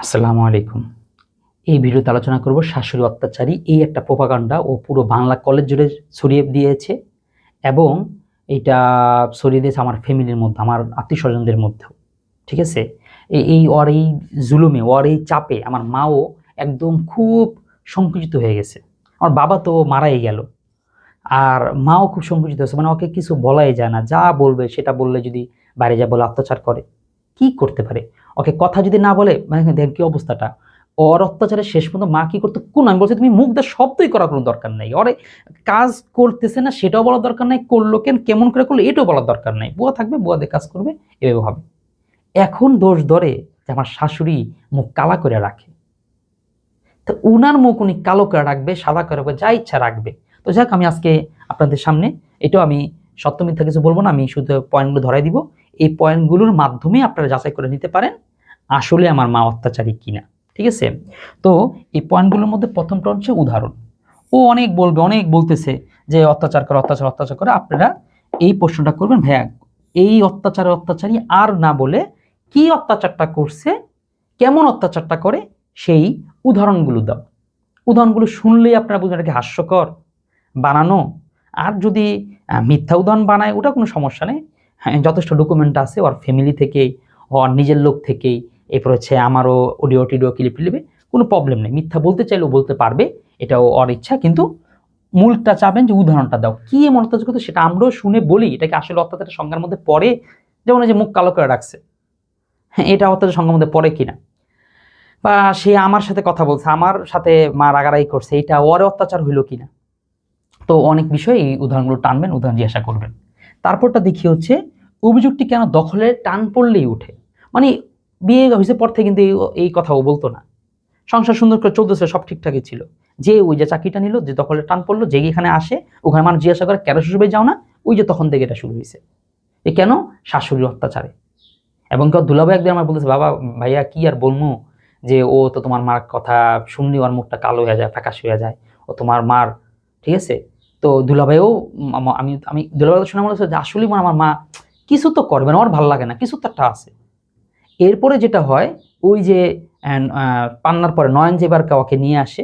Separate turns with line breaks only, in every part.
আসসালামু আলাইকুম। এই ভিডিওতে আলোচনা করব শাশুড়ি অত্যাচারী এই একটা প্রোপাগান্ডা ও পুরো বাংলা কলেজ জুড়ে ছড়িয়ে দিয়েছে এবং এটা ছড়িয়ে দিয়েছে আমার ফ্যামিলির মধ্যে, আমার আত্মীয়স্বজনদের মধ্যেও। ঠিক আছে? এই জুলুমে, ওর এই চাপে আমার মাও একদম খুব সংকুচিত হয়ে গেছে। আমার বাবা তো মারাই গেল। আর মাও খুব সংকুচিত হয়েছে। মানে ওকে কিছু বলাই যায় না। যা বলবে সেটা বললে যদি বাইরে যা বলে অত্যাচার করে। কি করতে পারে? ওকে কথা যদি না বলে মানে দেখেন কি অবস্থাটা। ওর অত্যাচারের শেষ পর্যন্ত মা কি করতো? আমি বলছি তুমি মুখ দিয়ে শব্দই করার কোনো দরকার নাই। ওরে কাজ করতেছে না সেটাও বলার দরকার নাই। করলো কেমন করে করলো এটাও বলার দরকার নাই। বুয়া থাকবে, বুয়া দিয়ে কাজ করবে এভাবে হবে। এখন দোষ ধরে যে আমার শাশুড়ি মুখ কালা করে রাখে। তো উনার মুখ উনি কালো করে রাখবে, সাদা করে রাখবে, যা ইচ্ছা রাখবে। তো যাক আমি আজকে আপনাদের সামনে এটাও আমি সত্য মিথ্যা কিছু বলবো না, আমি শুধু পয়েন্টগুলো ধরাই দিব। এই পয়েন্টগুলোর মাধ্যমে আপনারা যাচাই করে নিতে পারেন আসলে আমার মা অত্যাচারী কিনা। ঠিক আছে? তো এই পয়েন্টগুলোর মধ্যে প্রথমটা হচ্ছে উদাহরণ। ও অনেক বলবে, অনেক বলতেছে যে অত্যাচার করে, অত্যাচার অত্যাচার করে। আপনারা এই প্রশ্নটা করবেন, ভাইয়া এই অত্যাচারী আর না বলে কি অত্যাচারটা করছে, কেমন অত্যাচারটা করে সেই উদাহরণগুলো দাও। উদাহরণগুলো শুনলেই আপনারা বুঝবেন এটা কি হাস্যকর বানানো। আর যদি মিথ্যা উদাহরণ বানায় ওটা কোনো সমস্যা নেই। হ্যাঁ, যথেষ্ট ডকুমেন্ট আছে ওর ফ্যামিলি থেকেই, ওর নিজের লোক থেকেই, এরপর হচ্ছে আমারও অডিও টিডিও ক্লিপ টিলিপে, কোনো প্রবলেম নেই। মিথ্যা বলতে চাইলেও বলতে পারবে, এটাও ওর ইচ্ছা। কিন্তু মূলটা চাবেন যে উদাহরণটা দাও, কি এমন অত্যাচার করতো সেটা আমরাও শুনে বলি। এটাকে আসলে অত্যাচারের সংজ্ঞার মধ্যে পড়ে? যেমন এই যে মুখ কালো করে রাখছে, হ্যাঁ এটা অত্যাচার সংজ্ঞার মধ্যে পড়ে কিনা? বা সে আমার সাথে কথা বলছে, আমার সাথে মা রাগারাগি করছে, এটা ওর অত্যাচার হইল কিনা? তো অনেক বিষয় এই উদাহরণগুলো টানবেন, উদাহরণ জিজ্ঞাসা করবেন। তারপরটা দেখি হচ্ছে অভিযোগটি কেন দখলের টান পড়লেই উঠে। মানে বিয়ে হয়েছে পর থেকে কিন্তু এই কথাও বলতো না। সংসার সুন্দর করে চলতেছে, সব ঠিকঠাকই ছিল। যে ওই যে চাকরিটা নিল, যে দখলের টান পড়লো, যে এখানে আসে ওখানে মানুষ জিজ্ঞাসা করে কেন শ্বশুরবাড়ি যাও না, ওই যে তখন থেকে এটা শুরু হয়েছে। এ কেন? শাশুড়ির অত্যাচারে। এবং কেউ দুলাভাই একদিন আমার বলতেছে, বাবা ভাইয়া কি আর বলবো, যে ও তো তোমার মার কথা শুনলি ওর মুখটা কালো হয়ে যায়, ফ্যাকাশ হয়ে যায়, ও তোমার মার। ঠিক আছে? তো দুলাভাইও আমি আমি দুলাভাই শুনে মনে হচ্ছে যে আসলেই আমার মা কিছু তো করবে না, ওর ভালো লাগে না, কিছু তো একটা আছে। এরপরে যেটা হয়, ওই যে পান্নার পরে নয়ন যেবার ওকে নিয়ে আসে,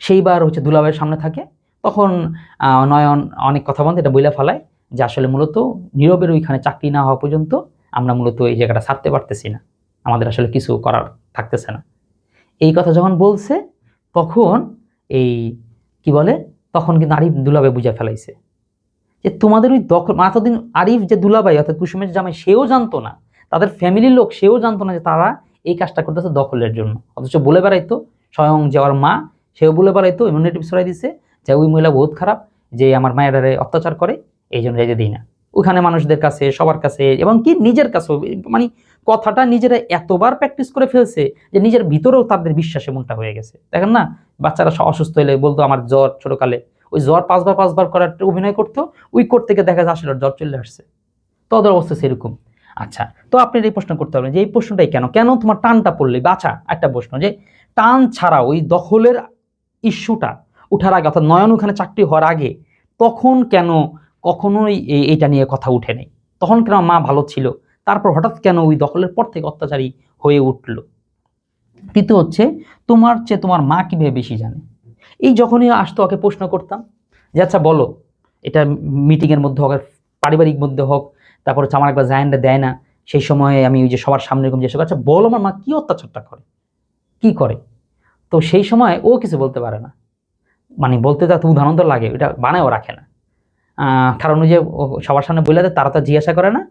সেইবার হচ্ছে দুলাভাইয়ের সামনে থাকে। তখন নয়ন অনেক কথা বলতে এটা বইলা ফেলায় যে আসলে মূলত নীরবের ওইখানে চাকরি না হওয়া পর্যন্ত আমরা মূলত এই জায়গাটা ছাড়তে পারতেছি না, আমাদের আসলে কিছু করার থাকতেছে না। এই কথা যখন বলছে তখন এই কি বলে, তখন কিন্তু আরিফ দুলাভাই বুঝা ফেলাইছে যে তোমাদের ওই দখল, এতদিন আরিফ যে দুলাভাই অর্থাৎ কুসুমের জামাই সেও জানতো না, তাদের ফ্যামিলির লোক সেও জানতো না যে তারা এই কাজটা করতেছে দখলের জন্য। অথচ বলে বেড়াইতো, স্বয়ং যে আমার মা সেও বলে বেড়াইতো, ইমিউনিটি ছড়াই দিছে যে ওই মহিলা বহুত খারাপ, যে আমার মায়েরারে অত্যাচার করে, এই জন্য যেতে দিই না। ওখানে মানুষদের কাছে, সবার কাছে, এবং কি নিজের কাছেও, মানে কথাটা নিজেরা এতবার প্র্যাকটিস করে ফেলছে যে নিজের ভিতরেও তাদের বিশ্বাস এমনটা হয়ে গেছে। দেখেন না, বাচ্চারা অসুস্থ হলে বলতো আমার জ্বর, ছোটকালে ওই জ্বর পাঁচবার করার অভিনয় করতো, ওই করতে গিয়ে দেখা যায় আসলে জ্বর চলে আসছে। তো ওদের অবস্থা সেরকম। আচ্ছা, তো আপনি এই প্রশ্ন করতে পারবেন যে এই প্রশ্নটাই কেন কেন তোমার টানটা পড়লে। আচ্ছা একটা প্রশ্ন, যে টান ছাড়া ওই দখলের ইস্যুটা উঠার আগে, অর্থাৎ নয়ন ওখানে চাকরি হওয়ার আগে, তখন কেন কখনোই এইটা নিয়ে কথা উঠে নেই? তখন কেন মা ভালো ছিল, তারপর হঠাৎ কেন ওই দখলের পর থেকে অত্যাচারী হয়ে উঠল? কিন্তু হচ্ছে তোমার চেয়ে তোমার মা কিভাবে বেশি জানে। এই যখনই আসতো ওকে প্রশ্ন করতাম যে আচ্ছা বলো, এটা মিটিংয়ের মধ্যে হোক, পারিবারিক মধ্যে হোক, তারপর হচ্ছে আমার একবার জায়ানটা দেয় না, সেই সময় আমি ওই যে সবার সামনে এরকম জিজ্ঞাসা করি, আচ্ছা বলো আমার মা কি অত্যাচারটা করে, কি করে? তো সেই সময় ও কিছু বলতে পারে না। মানে বলতে তো উদাহরণ তো লাগে, ওটা বানায়ও রাখে না। কারণ ওই যে সবার সামনে বলে দেয়, তারা তো জিজ্ঞাসা করে না।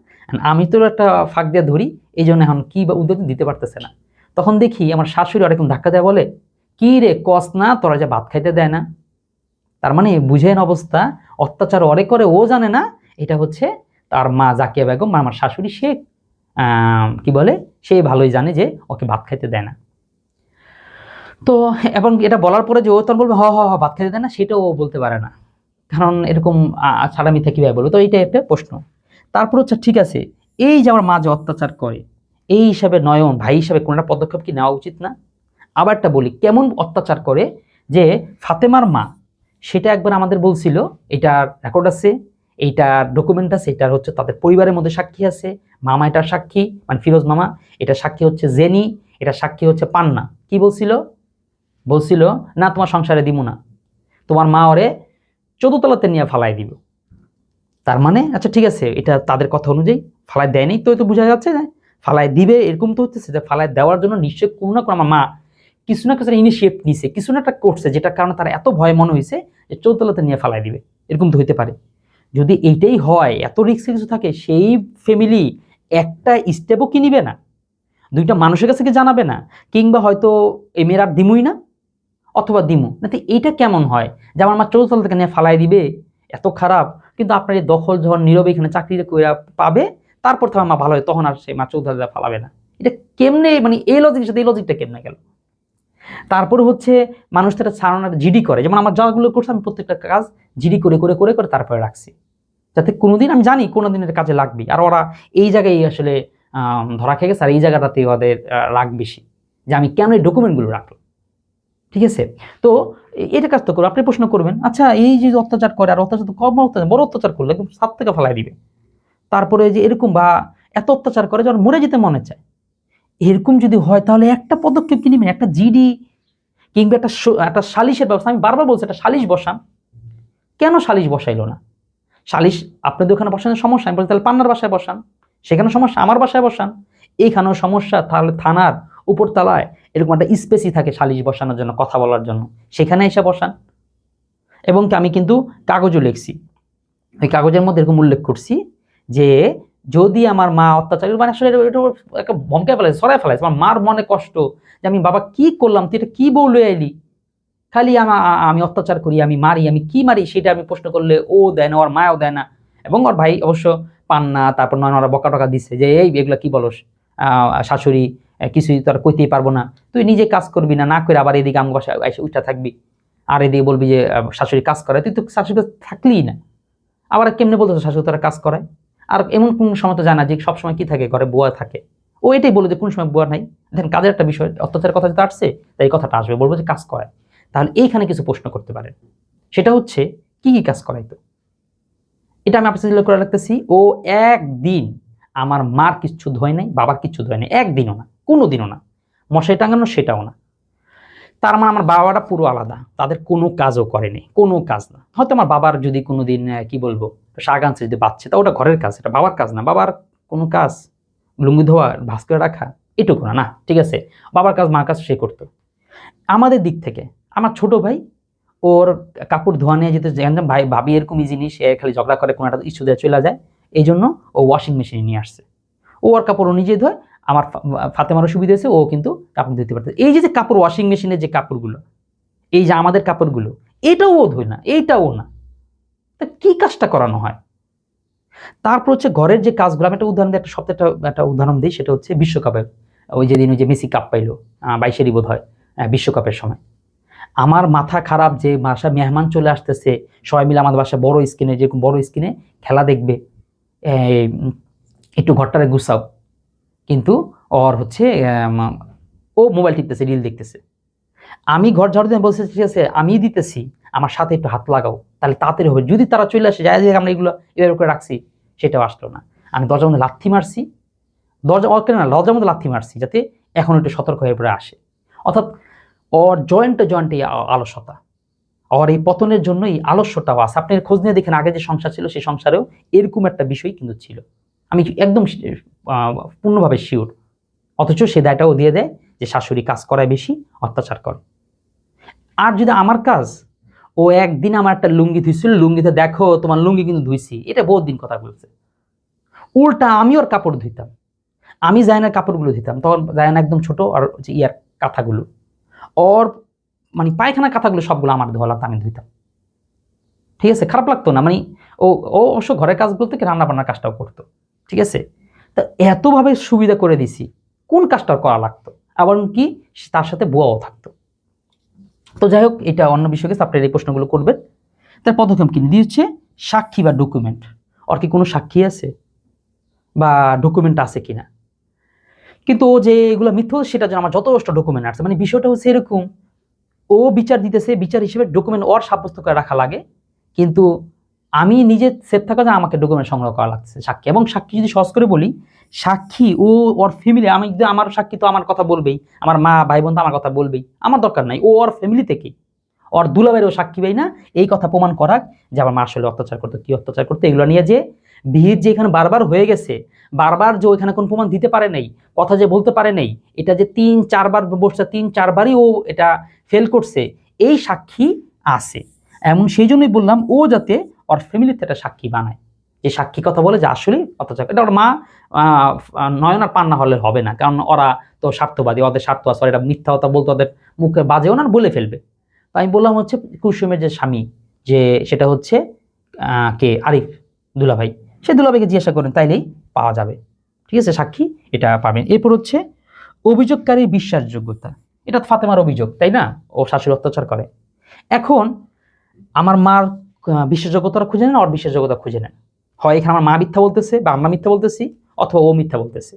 আমি তো একটা ফাঁক দিয়ে ধরি, এই জন্য এখন কি বা উদ্যোগ দিতে পারতেছে না। তখন দেখি আমার শাশুড়ি ওরকম ধাক্কা দেয়, বলে কি রে কস না, তোরা যে ভাত খাইতে দেয় না। তার মানে বুঝেন অবস্থা, অত্যাচার অরে করে ও জানে না, এটা হচ্ছে তার মা জাকিয়া বেগম, আমার শাশুড়ি, সে কি বলে, সে ভালোই জানে যে ওকে ভাত খাইতে দেয় না। তো এবং এটা বলার পরে যে ও তখন বলবে হ হ হ ভাত খাইতে দেয় না, সেটাও ও বলতে পারে না। কারণ এরকম ছাড়া মিথ্যা কিভাবে বলবো? তো এইটা একটা প্রশ্ন। তারপর হচ্ছে ঠিক আছে, এই যে আমার মা যে অত্যাচার করে, এই হিসাবে নয়ন ভাই হিসাবে কোনটা পদক্ষেপ কি নেওয়া উচিত না? আবার একটা বলি কেমন অত্যাচার করে, যে ফাতেমার মা, সেটা একবার আমাদের বলছিল, এটার রেকর্ড আছে, এইটার ডকুমেন্ট আছে, এটার হচ্ছে তাদের পরিবারের মধ্যে সাক্ষী আছে, মামা এটার সাক্ষী, মানে ফিরোজ মামা, এটা সাক্ষী হচ্ছে জেনি, এটা সাক্ষী হচ্ছে পান্না। কি বলছিল? বলছিল না তোমার সংসারে দিব না, তোমার মা ওরে 14 তলাতে নিয়ে ফালাই দিব। তার মানে আচ্ছা ঠিক আছে, এটা তাদের কথা অনুযায়ী ফালাই দেয়নি, তো তো বোঝা যাচ্ছে না ফালাই দিবে, এরকম তো হচ্ছে যে ফালাই দেওয়ার জন্য নিশ্চয়ই কোনো না কোনো আমার মা কিছু না কিছু ইনিশিয়েট নিছে, কিছু না একটা করছে, যেটার কারণে তার এত ভয় মনে হয়েছে যে 14 তলাতে নিয়ে ফালাই দিবে। এরকম তো হইতে পারে। যদি এইটাই হয়, এত রিস্ক কিছু থাকে, সেই ফ্যামিলি একটা স্টেপও কি নিবে না, দুইটা মানুষের কাছে কি জানাবে না, কিংবা হয়তো এই মেয়ের আর দিমুই না, অথবা দিমু না। তো এইটা কেমন হয় যে আমার মা 14 তলা থেকে নিয়ে ফালাই দিবে, এত খারাপ। কিন্তু আপনার এই দখল যখন নীরবে এখানে চাকরি পাবে, তারপর তো আমার ভালো হয়, তখন আর সে মা 14 তলা ফালাবে না। এটা কেমনে, মানে এই লজিকের সাথে এই লজিকটা কেমনে গেল? তারপরে হচ্ছে মানুষ তো এটা ছাড়ানোর জিডি করে, যেমন আমার যাগুলো করছে আমি প্রত্যেকটা কাজ জিডি করে করে করে করে তারপরে রাখছি, যাতে কোনোদিন আমি জানি কোনোদিন এটা কাজে লাগবে। আর ওরা এই জায়গায় আসলে ধরা খেয়ে গেছে, আর এই জায়গাটাতে ওদের রাগ বেশি যে আমি কেন এই ডকুমেন্টগুলো রাখলাম। ঠিক আছে, তো এটা কাজ তো করো। আপনি প্রশ্ন করবেন, আচ্ছা এই যে অত্যাচার করে, আর অত্যাচার তো কম অত্যাচার, বড় অত্যাচার করলে একদম ছাদ থেকে ফেলাই দিবে। তারপরে যে এরকম বা এত অত্যাচার করে যখন মরে যেতে মনে চায়, এরকম যদি হয় তাহলে একটা পদক্ষেপ কি নেবেন, একটা জিডি কিংবা একটা সালিশের ব্যবস্থা। আমি বারবার বলছি একটা সালিশ বসান। কেন সালিশ বসাইলো না? সালিশ আপনাদের ওখানে বসানোর সমস্যা, আমি বলছি তাহলে পান্নার বাসায় বসান, সেখানে সমস্যা, আমার বাসায় বসান। এইখানেও সমস্যা, তাহলে থানার উপরতলায় এরকম একটা স্পেসই থাকে সালিশ বসানোর জন্য, কথা বলার জন্য, সেখানে এসে বসান। এবং আমি কিন্তু কাগজও লিখছি, ওই কাগজের মধ্যে এরকম উল্লেখ করছি যে যদি আমার মা অত্যাচার, মানে আসলে এটা একটা ভমকে ফেলাইছে, সরাই ফেলাইছে, আমার মার মনে কষ্ট যে আমি বাবা কি করলাম, তুই এটা কি বলে আইলি, খালি আমি অত্যাচার করি, আমি মারি, আমি কি মারি সেটা আমি প্রশ্ন করলে ও দেয় না, ওর মাও দেয় না। এবং ওর ভাই অবশ্য পান না, তারপর নয় ওরা বকা টকা দিচ্ছে যে এই এগুলা কি বলস, শাশুড়ি কিছুই তো আর কইতেই পারবো না, তুই নিজে কাজ করবি না, না করে আবার এদিকে আমার বাসায় এসে উঠা থাকবি, আর এদিকে বলবি যে শাশুড়ি কাজ করে, তুই তো শাশুড়ি থাকলিই না, আবার কেমনে বলতো শাশুড়ি তারা কাজ করায়। আর এমন কোন সময় তো জানা যে সবসময় কি থাকে, ঘরে বুয়া থাকে, ও এটাই বলে যে কোন সময় বুয়া নাই। দেখেন কাজের একটা বিষয়, অত্যাচারের কথা যেটা আসছে তাই এই কথাটা আসবে, বলবো যে কাজ করায়। তাহলে এইখানে কিছু প্রশ্ন করতে পারেন, সেটা হচ্ছে কি কি কাজ করাইতো। এটা আমি আপনার সাথে করে রাখতেছি, ও একদিন আমার মার কিচ্ছু ধোয় নাই, বাবার কিচ্ছু ধোয় নাই, একদিনও না, কোনোদিনও না, মশাই টাঙানো সেটাও না। তার মানে আমার বাবাটা পুরো আলাদা, তাদের কোনো কাজও করেনি, কোনো কাজ না। হয়তো আমার বাবার যদি কোনোদিন কি বলবো শাক আনছে যদি বাচ্চা, তা ওটা ঘরের কাজ, এটা বাবার কাজ না। বাবার কোনো কাজ লুঙ্গি ধোয়া, ভাঁজ করে রাখা, এটুকু না, না ঠিক আছে, বাবার কাজ মার কাজ সে করতো। আমাদের দিক থেকে আমার ছোট ভাই ওর কাপড় ধোয়া নিয়ে যেতে, ভাই ভাবি এরকম জিনিস, সে খালি ঝগড়া করে কোনো একটা ইস্যু দিয়ে চলে যায়, এই জন্য ও ওয়াশিং মেশিনে নিয়ে আসছে, ও আর কাপড় ও নিজে ধোয়। আমার ফাতেমারও সুবিধা হয়েছে, ও কিন্তু কাপড় ধুতে পারতো। এই যে কাপড় ওয়াশিং মেশিনের যে কাপড়গুলো, এই যে আমাদের কাপড়গুলো, এটাও ও ধোয় না, এইটাও না, তা কি কাজটা করানো হয়? তারপর হচ্ছে ঘরের যে কাজগুলো, আমি একটা উদাহরণ দিই, একটা সপ্তাহে একটা উদাহরণ দিই, সেটা হচ্ছে বিশ্বকাপের ওই যেদিন ওই যে মেসি কাপ পাইলো 22-এরই বোধ হয়, বিশ্বকাপের সময় আমার মাথা খারাপ যে বাসায় মেহমান চলে আসতেছে, সবাই মিলে আমাদের বাসায় বড় স্ক্রিনে, যেরকম বড় স্ক্রিনে খেলা দেখবে, একটু ঘরটারে গুছাও, কিন্তু ওর হচ্ছে ও মোবাইল টিপতেছে, রিল দেখতেছে। আমি ঘর ঝাড়ু দিয়ে বলছি ঠিক আছে আমি দিতেছি, আমার সাথে একটু হাত লাগাও, তাহলে তাড়াতাড়ি হবে। যদি তারা চলে আসে যায় যে আমরা এগুলো এভাবে করে রাখছি, সেটাও আসলো না। আমি দরজার মধ্যে লাথি মারছি, দরজা ওকে না, দরজার মধ্যে লাথি মারছি যাতে এখন একটু সতর্ক হয়ে পড়ে আসে। অর্থাৎ ওর জয়েন্টে জয়েন্টে আলস্যতা, ওর এই পতনের জন্যই আলস্যটাও আছে। আপনি খোঁজ নিয়ে দেখেন আগে যে সংসার ছিল সেই সংসারেও এরকম একটা বিষয় কিন্তু ছিল, আমি একদম পূর্ণভাবে শিওর। অথচ সে দায়টাও দিয়ে দেয় যে শাশুড়ি কাজ করায় বেশি, অত্যাচার করে। আর যদি আমার কাজ, ও একদিন আমার একটা লুঙ্গি ধুইছিল, লুঙ্গিতে দেখো তোমার লুঙ্গি কিন্তু ধুইছি, এটা বহুত দিন কথা বলছে। উল্টা আমি ওর কাপড় ধুইতাম, আমি জায়নার কাপড়গুলো ধুইতাম, তখন জায়না একদম ছোট, আর ইয়ার কাঁথাগুলো, ওর মানে পায়খানা কাঁথাগুলো সবগুলো আমার ধোয়া লাগতো, আমি ধুইতাম। ঠিক আছে, খারাপ লাগতো না, মানে ও ও অবশ্য ঘরের কাজগুলো থেকে রান্না বান্নার কাজটাও করতো। ঠিক আছে, তা এতভাবে সুবিধা করে দিছি, কোন কাজটা করা লাগতো, আবার কি তার সাথে বুয়াও থাকতো। তো যাই হোক, এটা অন্য বিষয় গেছে, আপনার এই প্রশ্নগুলো করবেন। তার পদক্ষেপ কি দিচ্ছে, সাক্ষী বা ডকুমেন্ট, ওর কি কোনো সাক্ষী আছে বা ডকুমেন্ট আছে কিনা। কিন্তু ও যে এগুলো মিথ্যা সেটা যেন আমার যথেষ্ট ডকুমেন্ট আছে, মানে বিষয়টা হচ্ছে এরকম, ও বিচার দিতেছে, বিচার হিসেবে ডকুমেন্ট ওর সাব্যস্ত করে রাখা লাগে, কিন্তু আমি নিজে সেফ থাকা যে আমাকে ডকুমেন্ট সংগ্রহ করা লাগছে সাক্ষী। এবং সাক্ষী যদি সহজ করে বলি, সাক্ষী ও ওর ফ্যামিলি, আমি যদি আমার সাক্ষী তো আমার কথা বলবেই, আমার মা ভাই বোন তো আমার কথা বলবেই, আমার দরকার নাই। ও ওর ফ্যামিলি থেকে ওর দুলাভাইয়েরও সাক্ষী পাই না এই কথা প্রমাণ করাক যে আমার মা আসলে অত্যাচার করতো, কি অত্যাচার করতো, এগুলো নিয়ে যে ভিড় যে এখানে বারবার হয়ে গেছে, বারবার যে ওইখানে কোন প্রমাণ দিতে পারে নাই, কথা যে বলতে পারে নাই, এটা যে 3-4 বার বসছে, 3-4বারই ও এটা ফেল করছে, এই সাক্ষী আছে। এমন সেই জন্যই বললাম ও যাতে ওর ফ্যামিলিতে একটা সাক্ষী বানায়, যে সাক্ষী কথা বলে যে আসলে অত্যাচার। এটা ওর মা নয়ন আর পান্না হলে হবে না, কারণ ওরা তো স্বার্থবাদী, ওদের স্বার্থ আছে, এটা মিথ্যা কথা বলতে ওদের মুখে বাজেও না, বলে ফেলবে। তো আমি বললাম হচ্ছে কুসুমের যে স্বামী, যে সেটা হচ্ছে কে, আরিফ দুলাভাই, সে দুলাভাইকে জিজ্ঞাসা করেন, তাইলেই পাওয়া যাবে। ঠিক আছে, সাক্ষী এটা পাবেন। এরপর হচ্ছে অভিযোগকারীর বিশ্বাসযোগ্যতা, এটা ফাতেমার অভিযোগ, তাই না, ও শাশুড়ি অত্যাচার করে। এখন আমার মার বিশ্বাসযোগ্যতা খুঁজে নেন, ওর বিশ্বাসযোগ্যতা খুঁজে নেন। হয় এখানে আমার মা মিথ্যা বলতেছে বা আমরা মিথ্যা বলতেছি, অথবা ও মিথ্যা বলতেছে।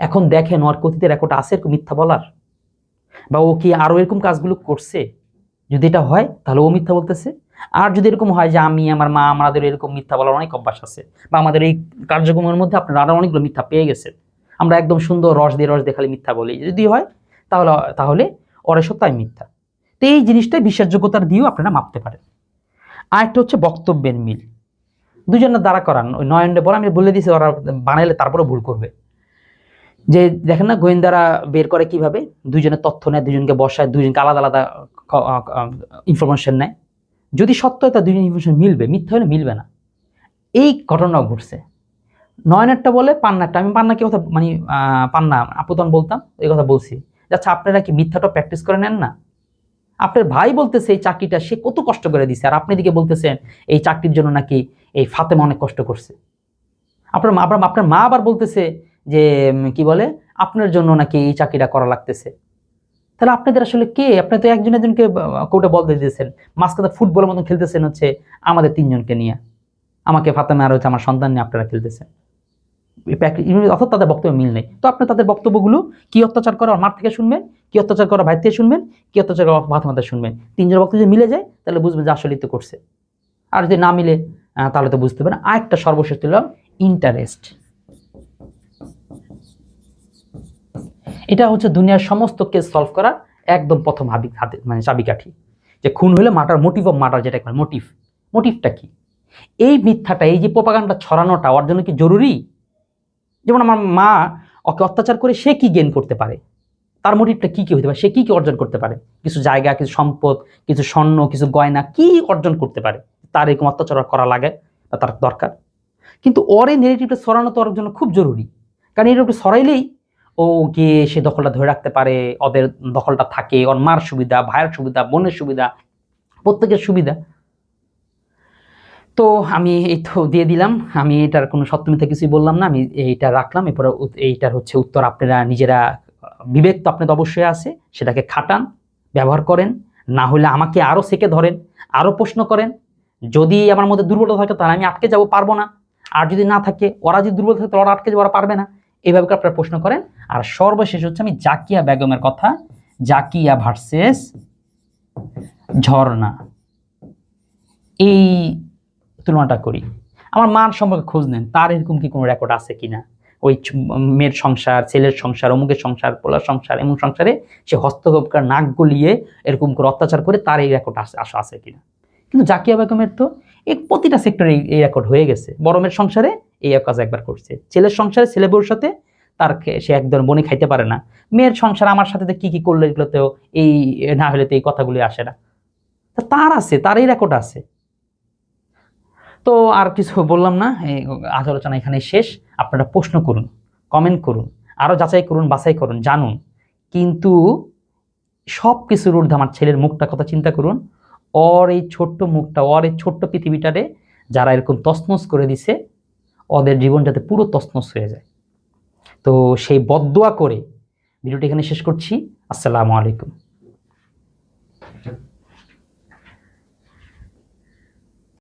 এখন দেখেন ওর কথিত রেকর্ড আছে এরকম মিথ্যা বলার, বা ও কি আরো এরকম কাজগুলো করছে? যদি এটা হয় তাহলে ও মিথ্যা বলতেছে। আর যদি এরকম হয় যে আমি, আমার মা, আমাদের এরকম মিথ্যা বলার অনেক অভ্যাস আছে, বা আমাদের এই কার্যক্রমের মধ্যে আপনারা আরো অনেকগুলো মিথ্যা পেয়ে গেছেন, আমরা একদম সুন্দর রস দিয়ে খালি মিথ্যা বলি, যদি হয় তাহলে তাহলে ওর সত্যি মিথ্যা। তো এই জিনিসটাই বিশ্বাসযোগ্যতার দিয়েও আপনারা মাপতে পারেন। আর একটা হচ্ছে বক্তব্যের মিল, দুজনের দ্বারা করান। ওই নয়নডে বলে আমি বলে দিয়েছি, ওরা বানাইলে তারপরে ভুল করবে। যে দেখেন না গোয়েন্দারা বের করে কিভাবে, দুইজনের তথ্য নেয়, দুজনকে বসায়, দুজনকে আলাদা আলাদা ইনফরমেশন নেয়। যদি সত্য হয় তা দুজন ইনফরমেশন মিলবে, মিথ্যা হলে মিলবে না। এই ঘটনাও ঘটছে। নয়নেরটা বলে পান্নারটা, আমি পান্নাকে কথা মানে পান্না আপুতন বলতাম, এই কথা বলছি। আচ্ছা আপনারা কি মিথ্যাটা প্র্যাকটিস করে নেন না? আপনার ভাই বলতেছে এই চাকরিটা সে কত কষ্ট করে দিছে, আর আপনি দিকে বলতেছেন এই চাকরির জন্য নাকি এই ফাতেমা অনেক কষ্ট করছে। আপনার মা আবার বলতেছে যে কি বলে, আপনার জন্য নাকি এই চাকরিটা করা লাগতেছে। তাহলে আপনাদের আসলে কে? আপনি তো একজন একজনকে কোর্টে বলতে দিয়েছেন, মাঝখানে ফুটবলের মতন খেলতেছেন হচ্ছে আমাদের 3জনকে নিয়ে, আমাকে ফাতেমা আর হচ্ছে আমার সন্তান নিয়ে আপনারা খেলতেছেন। অর্থাৎ তাদের বক্তব্য মিল নেই। তো আপনি তাদের বক্তব্যগুলো কি অত্যাচার করা মার থেকে শুনবেন, কি অত্যাচার করা ভাই থেকে শুনবেন, কি অত্যাচার করা ফাতেমা থেকে শুনবেন। 3জনের বক্তব্য যদি মিলে যায় তাহলে বুঝবেন যে আসলেই তো করছে। আর যদি না মিলে তাহলে তো বুঝতে পারেন। আর একটা সর্বশেষ দিলাম ইন্টারেস্ট। এটা হচ্ছে দুনিয়ার সমস্ত কেস সলভ করার একদম প্রথম হাতে মানে চাবিকাঠি। যে খুন হলে মার্ডার, মোটিভ অফ মার্ডার যেটা মোটিভটা কি? এই মিথ্যাটা, এই যে প্রোপাগান্ডা ছড়ানোটা ওর জন্য কি জরুরি? যেমন আমার মা ওকে অত্যাচার করে সে কি গেইন করতে পারে, তার মোটিভটা কি হতে পারে, সে কি অর্জন করতে পারে, কিছু জায়গা, কিছু সম্পদ, কিছু স্বর্ণ, কিছু গয়না, কি অর্জন করতে পারে, তার এরকম অত্যাচার করা লাগে বা তার দরকার। কিন্তু ওর এই নেগেটিভটা ছড়ানো তো ওর জন্য খুব জরুরি, কারণ এটা ছড়াইলেই ও গিয়ে সে দখলটা ধরে রাখতে পারে, ওদের দখলটা থাকে, ওর মার সুবিধা, ভাইয়ের সুবিধা, বোনের সুবিধা, প্রত্যেকের সুবিধা। তো আমি এই তো দিয়ে দিলাম, আমি এটার কোনো সত্য মিথ্যা কিছুই বললাম না, আমি এইটা রাখলাম। এরপরে এইটার হচ্ছে উত্তর আপনারা নিজেরা, বিবেক তো আপনাদের অবশ্যই আছে, সেটাকে খাটান, ব্যবহার করেন। না হলে আমাকে আরো সেকে ধরেন, আরো প্রশ্ন করেন। যদি আমার মধ্যে দুর্বলতা থাকে তাহলে আমি আটকে যাব, পারবো না। আর যদি না থাকে, ওরা যদি দুর্বল থাকে ওরা আটকে যাবে, ওরা পারবে না। এইভাবে আপনারা প্রশ্ন করেন। আর সর্বশেষ হচ্ছে আমি জাকিয়া বেগমের কথা, জাকিয়া ভার্সেস ঝর্ণা, এই তুলনাটা করি। আমার মার সম্পর্কে খোঁজ নেন, তার এরকম কি কোনো রেকর্ড আছে কিনা, ওই মেয়ের সংসার, ছেলের সংসার, অমুকের সংসার, পোলার সংসার, এমন সংসারে সে হস্তক্ষেপ করে, নাক গলিয়ে এরকম করে অত্যাচার করে, তার এই রেকর্ড আছে কিনা। কিন্তু জাকিয়া বেগমের তো এই প্রতিটা সেক্টরে এই রেকর্ড হয়ে গেছে। বড় মেয়ের সংসারে এই কাজ একবার করছে, ছেলের সংসারে ছেলে বউর সাথে তার সে একদম বনে খাইতে পারে না, মেয়ের সংসার আমার সাথে কি কি করলে এগুলোতেও এই না হলে তো এই কথাগুলি আসে না। তার আছে, তার এই রেকর্ড আছে। তো আর কিছু বললাম না, আজ আলোচনা এখানে শেষ। আপনারা প্রশ্ন করুন, কমেন্ট করুন, আরো যাচাই করুন, বাছাই করুন, জানুন। কিন্তু সব কিছুর ঊর্ধ্বে আমার ছেলের মুখটা কথা চিন্তা করুন। ওর এই ছোট্ট মুখটা, ওর এই ছোট্ট পৃথিবীটারে যারা এরকম তছনছ করে দিছে, ওদের জীবন যাতে পুরো তছনছ হয়ে যায়। তো সেই বদদোয়া করে ভিডিওটি এখানে শেষ করছি। আসসালামু আলাইকুম।